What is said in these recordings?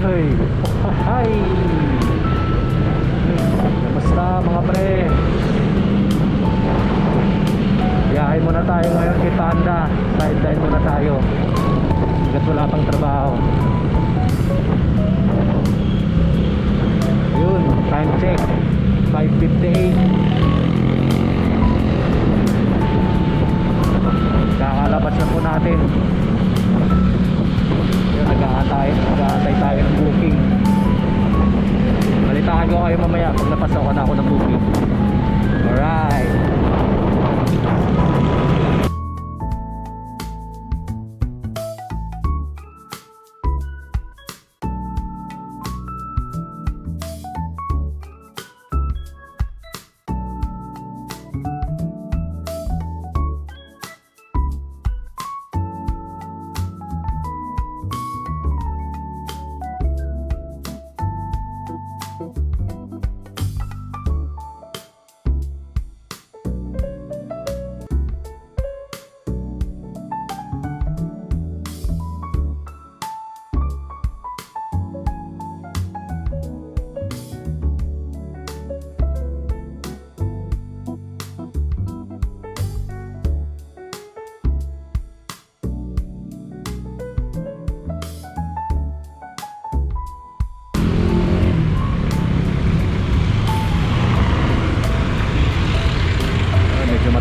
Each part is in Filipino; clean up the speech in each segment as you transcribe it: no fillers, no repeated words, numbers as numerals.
Ay, hi. Kamusta mga pre? Biyahe muna tayo ngayon kay Panda. Sideline muna tayo hanggat wala pang trabaho. Yun, time check 5:58. Kakalabas na po natin. Yun, nag-aantay tayo ng booking. Balitaan ko kayo mamaya pag napasok na ako ng booking. Alright.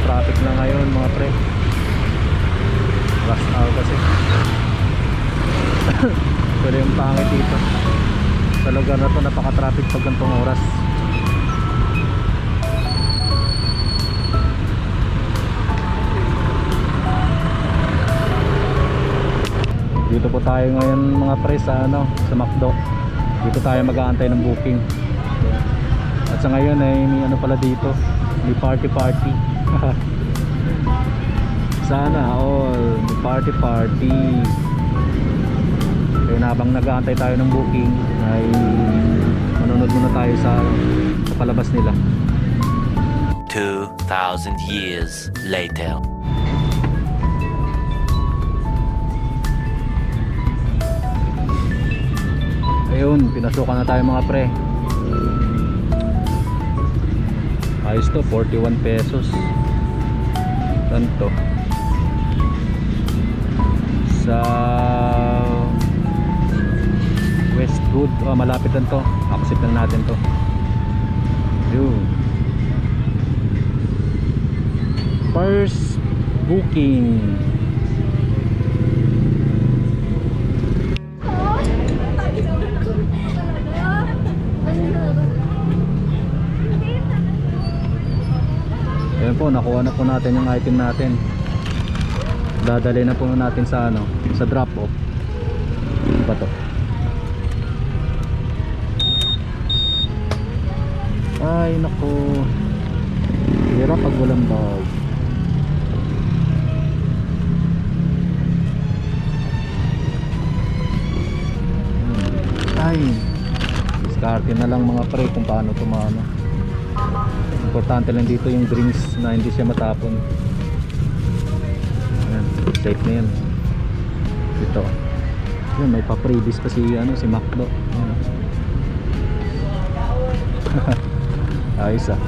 Traffic na ngayon mga pre. Rush hour kasi. Pero yung pangit dito sa lugar na to, napaka-traffic pag ganitong oras. Dito po tayo ngayon mga pre sa sa McDo. Dito tayo mag-aantay ng booking. At sa ngayon ay may pala dito, may party. Sana all party. Kaya habang nag-aantay tayo ng booking ay manonood muna tayo sa palabas nila. 2,000 years later. Ayun, pinasukan na tayo mga pre. Ayos to, 41 pesos. Tanto sa Westwood, malapit lang to. Accept lang natin to. Yun. First booking. Ayan po, nakuha na po natin yung item natin. Dadali na po natin sa sa drop off. Ano ba to? Ay naku, hirap pag walang bag. Ay, diskarte na lang mga pre kung paano tumama. Importante lang dito yung drinks na hindi siya matapon. Ayan, safe na yan. Dito yun, may pa-freebies pa si McDo. Ayos ah.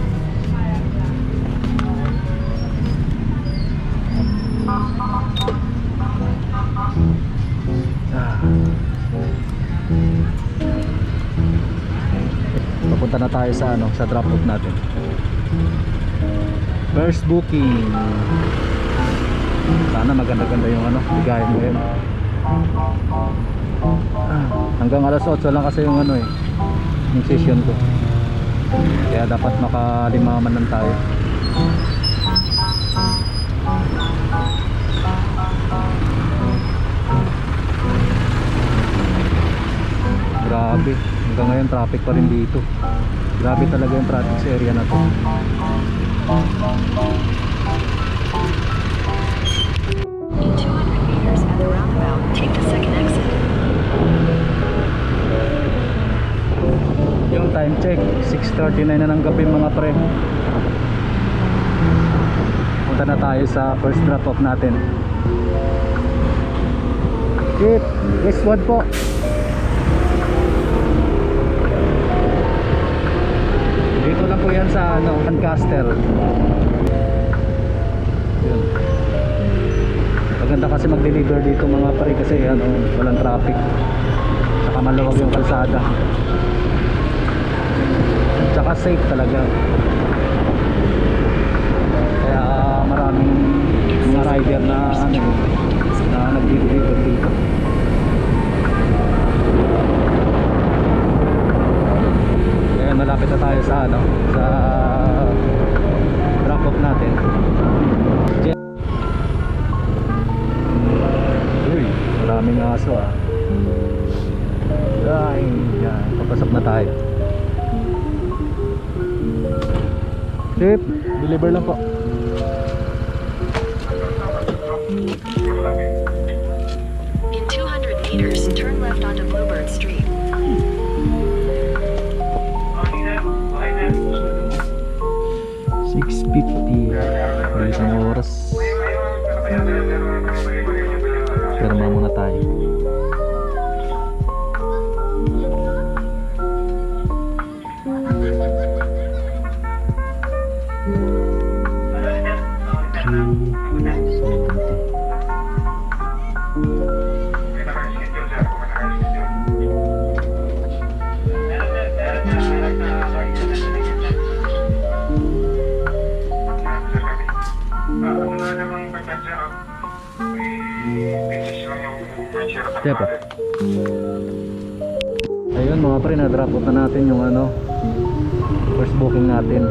Papunta na tayo sa sa drop off natin. First booking. Sana maganda-ganda yung bigayan mo yun. Hanggang alas 8 lang kasi yung yung session ko. Kaya dapat makalimaman lang tayo. Grabe, hanggang ngayon traffic pa rin dito. Grabe talaga yung traffic sa area na to. In 200 meters at the roundabout, take the second exit. Yung time check 6:39 na ng gabi mga pre. Punta na tayo sa first drop off natin. Yes, one po. po yan sa ano, Lancaster. Yun. Maganda kasi mag-deliver dito mga pare kasi ano, walang traffic. Saka maluwag yung kalsada. Saka safe talaga. Kaya maraming mga rider na ano, na nag-deliver dito. Kaya malapit na tayo sa ano, sa drop off natin. Uy, maraming aso ah. Ay, yan, papasok na tayo. Tip, deliver lang po. In 200 meters, turn left onto Bluebird Street. 6:50 may isang oras. Pirma muna tayo. Diba? Ayun mga pre, na-drop off na natin yung ano, first booking natin.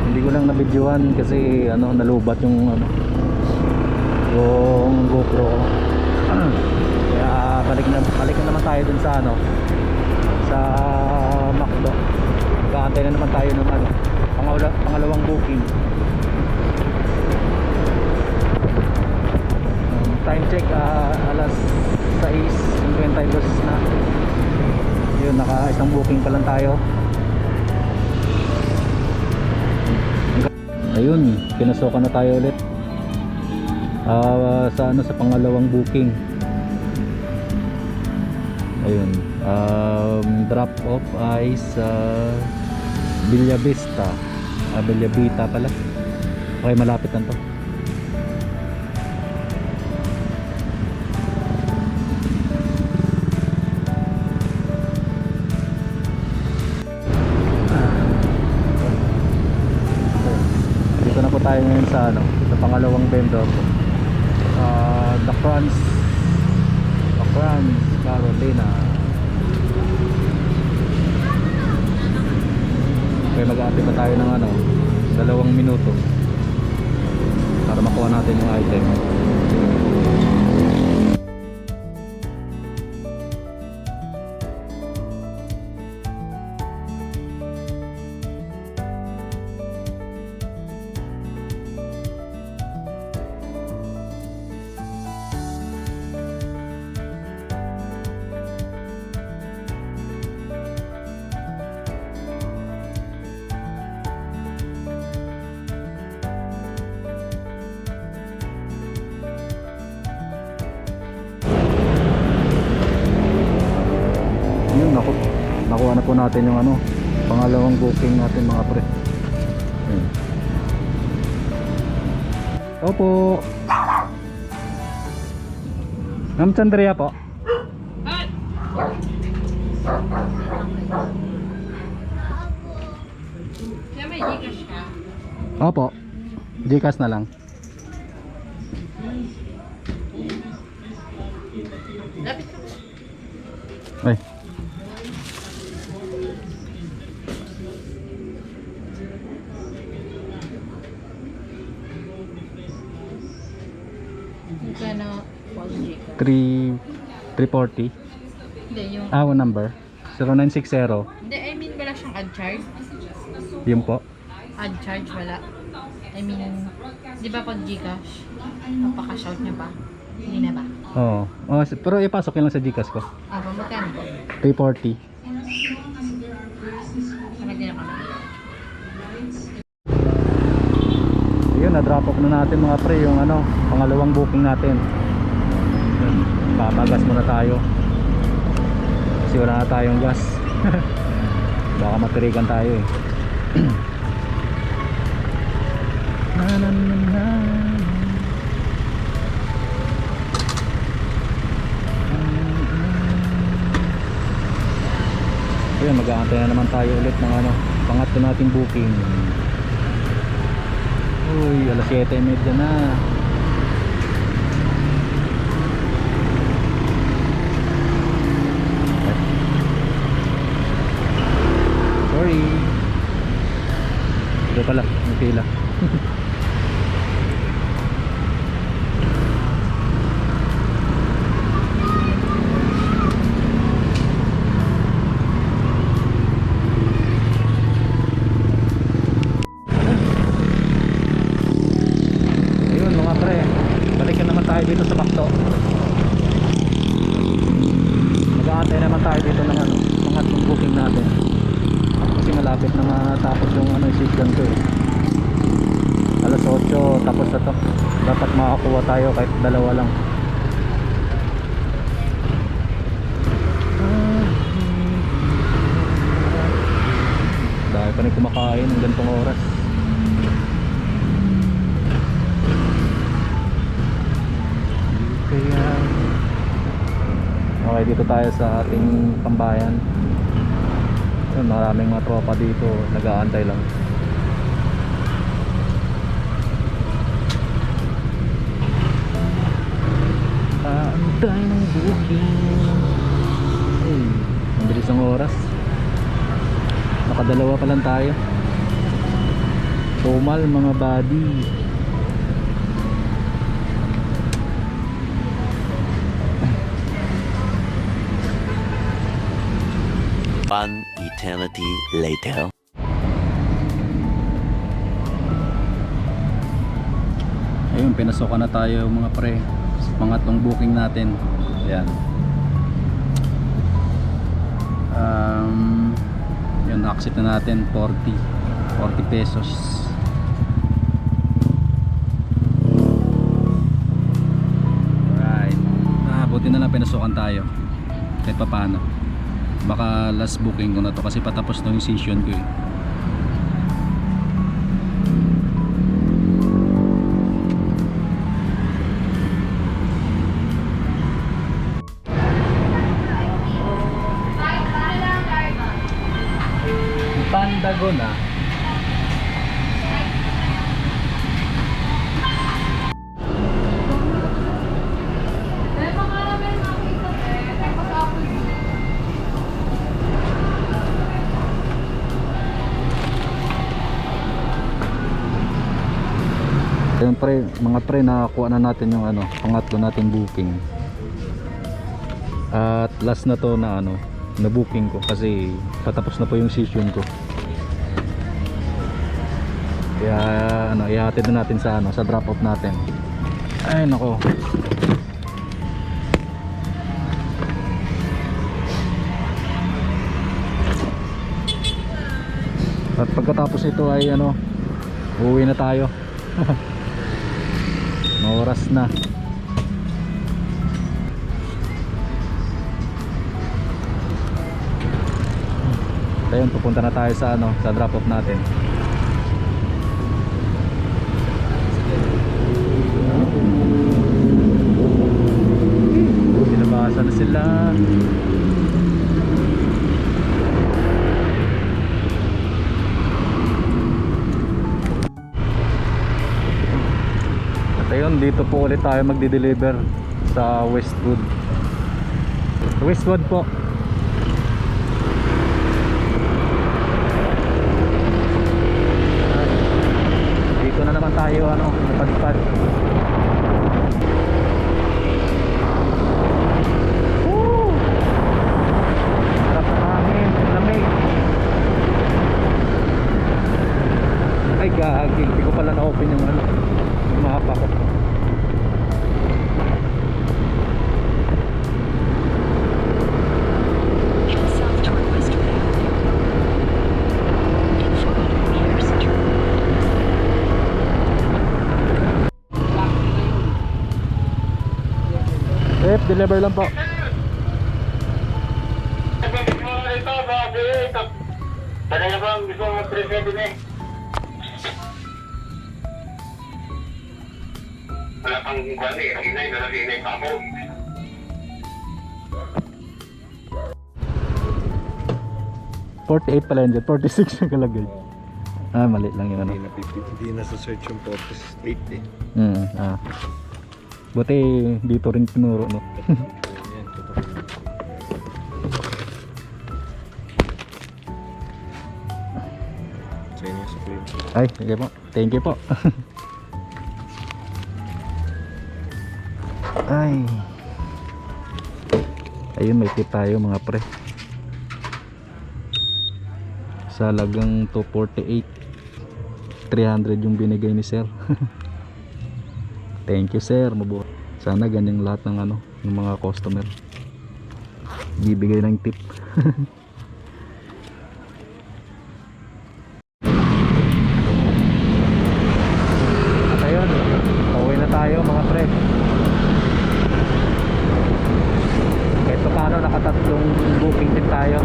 Hindi ko lang na-videoan kasi ano, nalubat yung ano, yung GoPro ko. Kaya balik na naman tayo dun sa ano, sa McDo. Magkaantay na naman tayo ng ano, pangalawang booking. Time check alas 6:52 na. Yun, naka isang booking pa lang tayo. Ayun, pinasokan na tayo ulit sa ano, sa pangalawang booking. Ayun, drop off ay sa Villa Vista, Villa Vita pala. Okay, malapit na to. Dito na po tayo ngayon sa ano, sa pangalawang vendor. The Crunch Carolina. Okay, mag-aantay pa tayo ng ano, 2 minuto para makuha natin yung item. Yun, nakuha na po natin yung ano, pangalawang booking natin mga pre. Yun. Opo. Ma'am Chandria po. Kaya may Gcash ka? Opo. Gcash na lang. Lapit ka. Ay. Magkano po ang Gcash? 340. Hindi, yung... One number 0960. Hindi, I mean wala siyang ad charge? Yun po. Ad charge wala. I mean, di ba pag Gcash, papakash out niya ba? Hindi na ba? Oo. Pero ipasok yun lang sa Gcash ko. Magkano po? 340. Hindi na kami. Ayun, na-drop off na natin mga pre yung ano, pangalawang booking natin. Yun, papagas muna tayo. kasi wala na tayong gas. Baka matirikan tayo eh. Na, na, na, na. Ayun, mag-aantay na naman tayo ulit ng ano, pangatlo nating booking. Uy, alas 7:30 na. Sorry. Ito pala, may pila. Ayun mga pre, balikan naman tayo dito sa Bakto. Mag-aantay naman tayo dito ng ano, pangatlong booking natin. Kasi malapit na matapos yung ano, season ko eh. Alas 8 tapos na to. Dapat makakuha tayo kahit dalawa lang. Dahil pa rin kumakain ng ganitong oras. Kaya okay, dito tayo sa ating tambayan. Yun, maraming mga tropa dito, nag-aantay lang. Aantay ng booking. Ay, ang bilis ng oras. Nakadalawa pa lang tayo. Tumal mga buddy. One eternity later. Ayun, pinasokan na tayo mga pre sa pangatlong booking natin. Ayan. Yun, accept na natin 40 pesos. Alright. Buti na lang pinasokan tayo kahit pa paano. Baka last booking ko na to kasi patapos na yung session ko eh. Pandagon ah. Ayun pre, mga pre, nakakuha na natin yung ano, pangatlo natin booking. At last na to na ano, na booking ko kasi patapos na po yung session ko. Kaya ano, ihatid na natin sa ano, sa drop off natin. Ay nako. At pagkatapos ito ay ano, uuwi na tayo. Oras na. Ayun, pupunta na tayo sa ano, sa drop off natin. Sinabasa na sila. Ayun, dito po ulit tayo magdi-deliver sa Westwood. Westwood po. Dito na naman tayo ano, napadpad. Woo! Sarap ng hangin, lamig. Ay gagi, hindi ko pala na-open yung ano, yung mapa ko. Head south toward Westwood Avenue. In 400 meters, turn Deliver lang po. Kanina ko ang gusto mo presyo din eh. Wala pang kwan eh. Inay pa ako. $48 pala yun dyan. 46 ang kalagay. Ah, mali lang yun ano. Hindi na sa search yung 48 eh. Buti dito rin tinuro, no? Ayan, totoo. Sa inyo sa plate. Ay, sige po. Thank you po. Ay. Ayun, may tip tayo mga pre. Sa lagang 248. 300 yung binigay ni sir. Thank you sir, mabuhay. Sana ganyan lahat ng ano, ng mga customer. Bibigay ng tip. At ayun, pauwi na tayo mga pre. Kahit pa paano nakatatlong booking din tayo.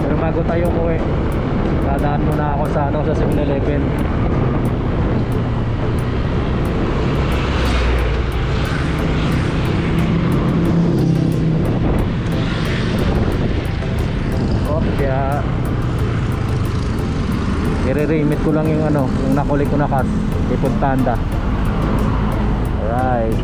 Pero bago tayo umuwi, dadaan muna ako sa ano, sa 7-Eleven. Kaya i-remit ko lang yung ano, yung nakuli ko na kas ipon tanda. Alright.